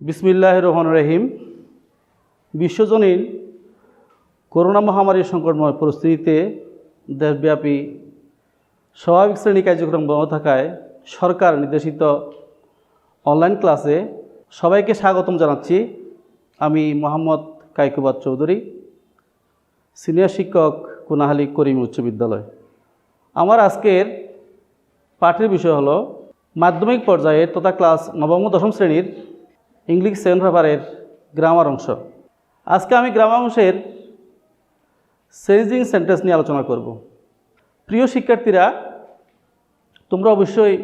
বিসমিল্লাহির রহমানির রহিম। বিশ্বজনীন করোনা মহামারীর সংকটময় পরিস্থিতিতে দেশব্যাপী স্বাভাবিক শ্রেণী কার্যক্রম বন্ধ থাকায় সরকার নির্দেশিত অনলাইন ক্লাসে সবাইকে স্বাগতম জানাচ্ছি। আমি মোহাম্মদ কায়কুবাদ চৌধুরী, সিনিয়র শিক্ষক, কোনাহালী করিম উচ্চ বিদ্যালয়। আমার আজকের পাঠের বিষয় হলো মাধ্যমিক পর্যায়ের তথা ক্লাস নবম ও দশম শ্রেণীর ইংলিশ 7 পেপারের গ্রামার অংশ। আজকে আমি গ্রামার অংশের চেঞ্জিং সেন্টেন্স নিয়ে আলোচনা করব। প্রিয় শিক্ষার্থীরা, তোমরা অবশ্যই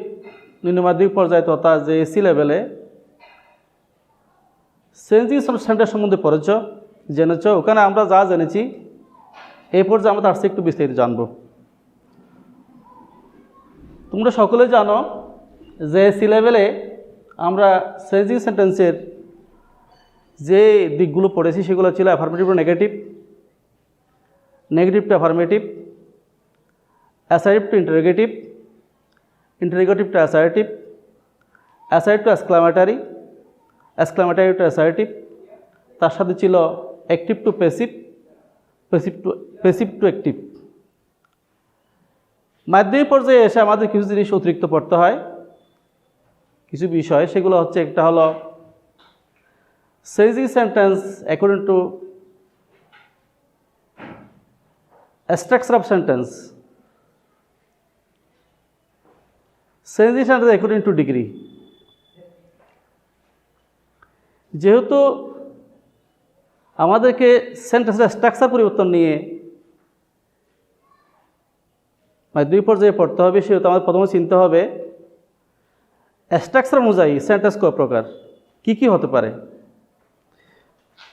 নিম্ন মাধ্যমিক পর্যায়ে তথা জেএসসি লেভেলে চেঞ্জিং সেন্টেন্স সম্বন্ধে জেনেছ। ওখানে আমরা যা জেনেছি এই পর্যায়ে আমরা তার চেয়ে একটু বিস্তারিত জানব। তোমরা সকলে জানো জেএসসি লেভেলে আমরা চেঞ্জিং সেন্টেন্সের যে দিকগুলো পড়েছি সেগুলো ছিল affirmative to negative, negative to affirmative, assertive to interrogative, interrogative to assertive, assertive to exclamatory, exclamatory to assertive, তার সাথে ছিল active to passive, passive to active. মাধ্যমিক পর্যায়ে এসে আমাদের কিছু জিনিস অতিরিক্ত পড়তে হয়, কিছু বিষয়। সেগুলো হচ্ছে, একটা হলো changing sentence according to structure of sentence, changing sentence according to degree. যেহেতু আমাদেরকে সেন্টেন্সের স্ট্রাকচার পরিবর্তন নিয়ে মাধ্যমিক পর্যায়ে পড়তে হবে, সেহেতু আমাদের প্রথমে চিনতে হবে স্ট্রাকচার অনুযায়ী সেন্টেন্স কয় প্রকার, কী কী হতে পারে।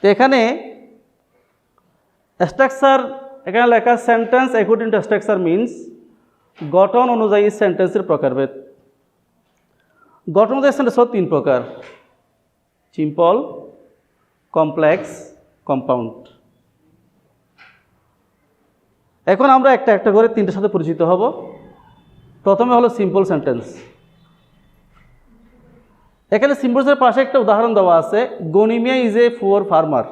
তো এখানে স্ট্রাকচার, এখানে লেখা sentence according to structure means গঠন অনুযায়ী সেন্টেন্সের প্রকারভেদ। গঠন অনুযায়ী সেন্টেন্স হল 3 প্রকার: সিম্পল, কমপ্লেক্স, কম্পাউন্ড। এখন আমরা একটা একটা করে 3টার সাথে পরিচিত হব। প্রথমে হলো সিম্পল সেন্টেন্স। এখানে সিম্পলসের পাশে একটা উদাহরণ দেওয়া আছে, Ganimiya is a poor farmer.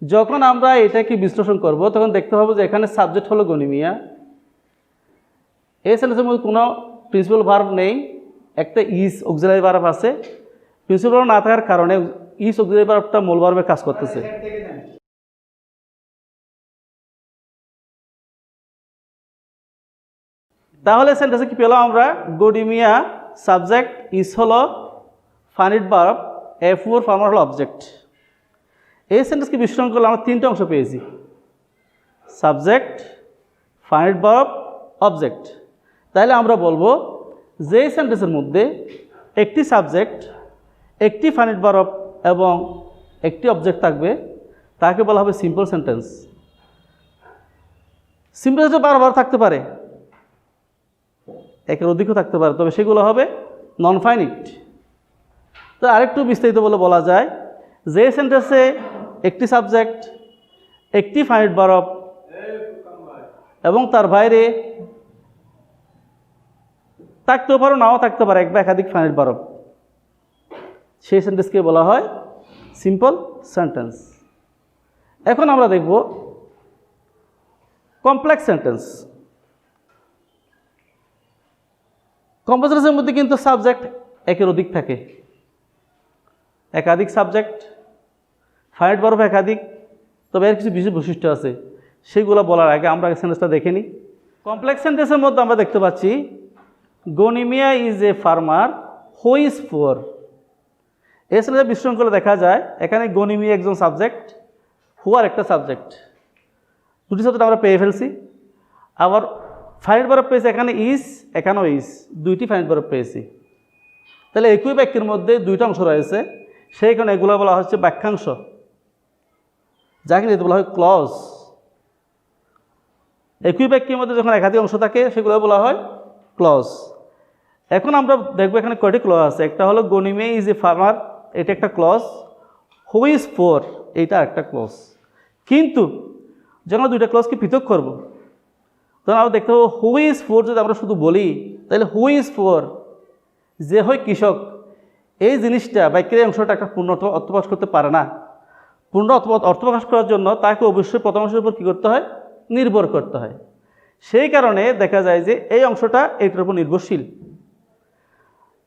যখন আমরা এটাকে বিশ্লেষণ করব তখন দেখতে পাবো যে এখানে সাবজেক্ট হলো গনিমিয়া। এই সেন্টেন্সের মধ্যে কোনো প্রিন্সিপাল ভার্ব নেই, একটা ইজ অক্সিলারি ভার্ব আছে। প্রিন্সিপাল ভার্ব না থাকার কারণে ইজ অক্সিলারি ভার্বটা মূল ভার্বে কাজ করতেছে। তাহলে সেন্টেন্সে কি পেলাম আমরা? গনিমিয়া সাবজেক্ট, ইজ হলো finite verb, a poor farmer হলো অবজেক্ট। এই সেন্টেন্সকে বিশ্লেষণ করলে আমরা 3টে অংশ পেয়েছি: সাবজেক্ট, ফাইনাইট ভার্ব, অবজেক্ট। তাহলে আমরা বলবো যে এই সেন্টেন্সের মধ্যে একটি সাবজেক্ট, একটি ফাইনাইট ভার্ব এবং একটি অবজেক্ট থাকবে তাকে বলা হবে সিম্পল সেন্টেন্স। সিম্পল সেন্টেন্স বারবার থাকতে পারে, একের অধিকও থাকতে পারে, তবে সেগুলো হবে নন ফাইনিট। তো আরেকটু বিস্তারিত বলে বলা যায় যে সেন্টেন্সে একটি সাবজেক্ট, একটি ফাইনাইট ভার্ব এবং তার বাইরে থাকতেও পারে, নাও থাকতে পারে এক বা একাধিক ফাইনাইট ভার্ব, সেই সেন্টেন্সকে বলা হয় সিম্পল সেন্টেন্স। এখন আমরা দেখব কমপ্লেক্স সেন্টেন্স। কমপ্লেক্স সেন্টেন্সের মধ্যে কিন্তু সাবজেক্ট একের অধিক থাকে, একাধিক সাবজেক্ট, ফাইনাইট ভার্ব একাধিক, তবে এর কিছু বিশেষ বৈশিষ্ট্য আছে, সেগুলো বলার আগে আমরা সেন্টেন্সটা দেখে নিই। কমপ্লেক্স সেন্টেন্সের মধ্যে আমরা দেখতে পাচ্ছি Ganimiya is a farmer who is poor. এই সেন্টেন্সে বিশ্লেষণ করে দেখা যায় এখানে গনিমিয়া একজন সাবজেক্ট, হু আর একটা সাবজেক্ট, দুটি সাবজেক্ট আমরা পেয়ে ফেলছি। আবার ফাইনাইট ভার্ব পেয়েছি, এখানে ইজ, এখানেও ইজ, দুইটি ফাইনাইট ভার্ব পেয়েছি। তাহলে একই বাক্যের মধ্যে 2টা অংশ রয়েছে, সেই কারণে এগুলো বলা হচ্ছে বাক্যাংশ, যাকে নিতে বলা হয় ক্লজ। একই বাক্যের মধ্যে যখন একাধিক অংশ থাকে সেগুলো বলা হয় ক্লজ। এখন আমরা দেখবো এখানে কয়টি ক্লজ আছে। একটা হলো গনিমিয়া ইজ এ ফার্মার, এটা একটা ক্লজ। হু ইজ পুয়ার, এইটা একটা ক্লজ। কিন্তু যখন 2টা ক্লজকে পৃথক করব তখন আমরা দেখতে পাবো হু ইজ পুয়ার যদি আমরা শুধু বলি তাহলে হু ইজ পুয়ার, যে হয় কৃষক, এই জিনিসটা বাক্যের এই অংশটা একটা পূর্ণ অর্থ প্রকাশ করতে পারে না। পূর্ণ অর্থ প্রকাশ করার জন্য তাকে অবশ্যই প্রথম অংশের উপর কী করতে হয়? নির্ভর করতে হয়। সেই কারণে দেখা যায় যে এই অংশটা এটার উপর নির্ভরশীল।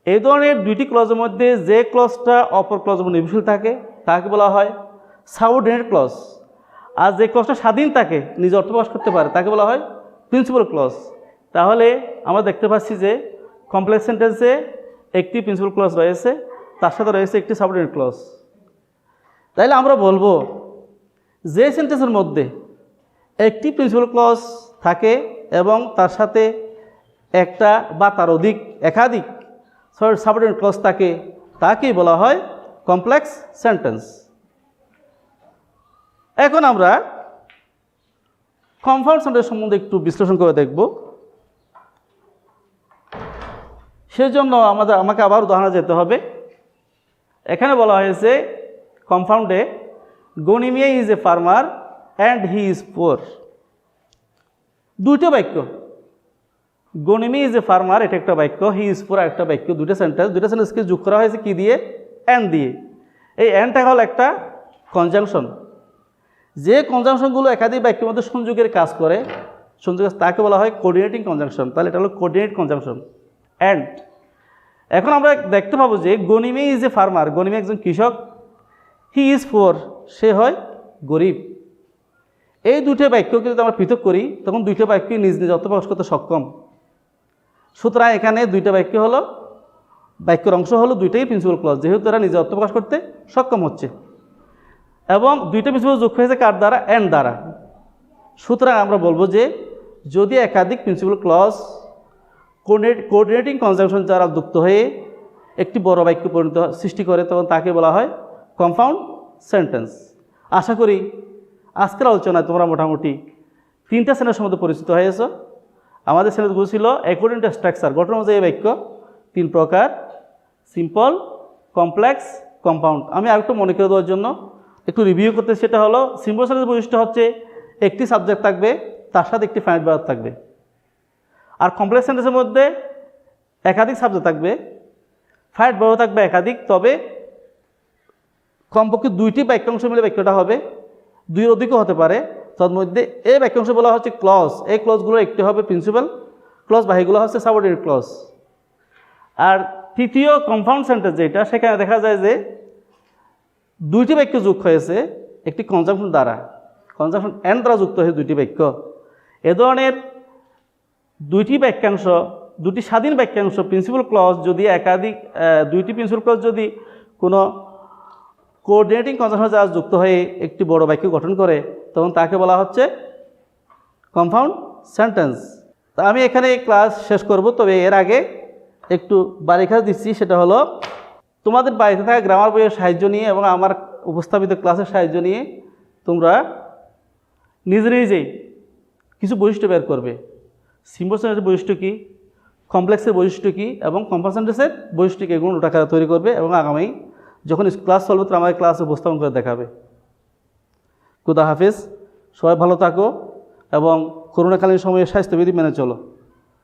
এই ধরনের দুইটি ক্লজের মধ্যে যে ক্লজটা অপর ক্লজের উপর নির্ভরশীল থাকে তাকে বলা হয় সাবঅর্ডিনেট ক্লজ। আর যে ক্লজটা স্বাধীন থাকে, নিজে অর্থ প্রকাশ করতে পারে, তাকে বলা হয় প্রিন্সিপাল ক্লজ। তাহলে আমরা দেখতে পাচ্ছি যে কমপ্লেক্স সেন্টেন্সে একটি প্রিন্সিপাল ক্লজ রয়েছে, তার সাথে রয়েছে একটি সাবঅর্ডিনেট ক্লজ। তাইলে আমরা বলবো যে সেন্টেন্সের মধ্যে একটি প্রিন্সিপাল ক্লজ থাকে এবং তার সাথে একটা বা তার একাধিক সাবঅর্ডিনেট ক্লজ থাকে, তাকেই বলা হয় কমপ্লেক্স সেন্টেন্স। এখন আমরা কম্পাউন্ড সেন্টেন্স সম্বন্ধে একটু বিশ্লেষণ করে দেখব। সেজন্য আমাকে আবার উদাহরণে যেতে হবে। এখানে বলা হয়েছে কম্পাউন্ডে Ganimia is a farmer and he is poor. দুটো বাক্য, গনিমিয়া ইজ এ ফার্মার এটা একটা বাক্য, হি ইজ পুয়ার একটা বাক্য, দুটো সেন্টেন্সকে যোগ করা হয়েছে কি দিয়ে? অ্যান্ড দিয়ে। এই অ্যান্ডটা হল একটা কনজাংশন। যে কনজাংশনগুলো একাধিক বাক্যের মধ্যে সংযোগের কাজ করে, তাকে বলা হয় কোঅর্ডিনেটিং কনজাংশন। তাহলে এটা হলো কোঅর্ডিনেট কনজাংশন অ্যান্ড। এখন আমরা দেখতে পাবো যে Ganimiya is a farmer, Ganimiya একজন কৃষক, হি ইজ পুয়ার সে হয় গরিব। এই দুটো বাক্যকে যদি আমরা পৃথক করি তখন দুইটা বাক্যই নিজ নিজ অর্থ প্রকাশ করতে সক্ষম। সুতরাং এখানে দুইটা বাক্য হলো, বাক্যের অংশ হলো দুইটাই প্রিন্সিপাল ক্লজ, যেহেতু এরা নিজে অর্থ প্রকাশ করতে সক্ষম হচ্ছে এবং দুইটা প্রিন্সিপাল যোগ হয়েছে কার দ্বারা? অ্যান্ড দ্বারা। সুতরাং আমরা বলবো যে যদি একাধিক প্রিন্সিপাল ক্লজ কোঅর্ডিনেটিং কনজাংশন দ্বারা যুক্ত হয়ে একটি বড় বাক্য সৃষ্টি করে তখন তাকে বলা হয় কম্পাউন্ড সেন্টেন্স। আশা করি আজকের আলোচনায় তোমরা মোটামুটি তিনটা সেন্টেন্সের সম্বন্ধে পরিচিত হয়েছ। আমাদের সেন্টেন্সগুলো ছিল অ্যাকর্ডিং টু স্ট্রাকচার, গঠন অনুযায়ী বাক্য তিন প্রকার: সিম্পল, কমপ্লেক্স, কম্পাউন্ড। আমি আরেকটু মনে করে দেওয়ার জন্য একটু রিভিউ করতে, সেটা হলো সিম্পল সেন্টেন্সের বৈশিষ্ট্য হচ্ছে একটি সাবজেক্ট থাকবে, তার সাথে একটি ফাইনাইট ভার্ব থাকবে। আর কমপ্লেক্স সেন্টেন্সের মধ্যে একাধিক সাবজেক্ট থাকবে, ফাইনাইট ভার্ব থাকবে একাধিক, তবে কমপক্ষে দুইটি বাক্যাংশ মিলে বাক্যটা হবে, দুইয়ের অধিকও হতে পারে। তার মধ্যে এই বাক্যাংশ বলা হচ্ছে ক্লজ। এই ক্লজগুলো একটি হবে প্রিন্সিপাল ক্লজ, বাকিগুলো হচ্ছে সাবঅর্ডিনেট ক্লজ। আর তৃতীয় কম্পাউন্ড সেন্টেন্স যেটা, সেখানে দেখা যায় যে দুইটি বাক্য যোগ হয়েছে একটি কনজাংশন দ্বারা, কনজাংশন অ্যান্ড দ্বারা যুক্ত হয়েছে দুইটি বাক্য। এ ধরনের দুইটি বাক্যাংশ, দুটি স্বাধীন বাক্যাংশ প্রিন্সিপাল ক্লজ যদি দুইটি প্রিন্সিপাল ক্লজ যদি কোনো কোঅর্ডিনেটিং কনজাংশন দ্বারা যুক্ত হয়ে একটি বড় বাক্য গঠন করে তখন তাকে বলা হচ্ছে কম্পাউন্ড সেন্টেন্স। তা আমি এখানে ক্লাস শেষ করব, তবে এর আগে একটু বারিকাজ দিচ্ছি। সেটা হলো তোমাদের বাড়িতে থাকা গ্রামার বইয়ের সাহায্য নিয়ে এবং আমার উপস্থাপিত ক্লাসের সাহায্য নিয়ে তোমরা নিজেই কিছু বৈশিষ্ট্য বের করবে। সিম্পল সেন্টেন্সের বৈশিষ্ট্য কী, কমপ্লেক্সের বৈশিষ্ট্য কী এবং কম্পাউন্ড সেন্টেন্সের বৈশিষ্ট্য কী, এগুলো নোটাকারে তৈরি করবে এবং আগামী যখন ক্লাস চলবে তো আমাদের ক্লাসে উপস্থাপন করে দেখাবে। খুদা হাফেজ, সবাই ভালো থাকো এবং করোনাকালীন সময়ে স্বাস্থ্যবিধি মেনে চলো।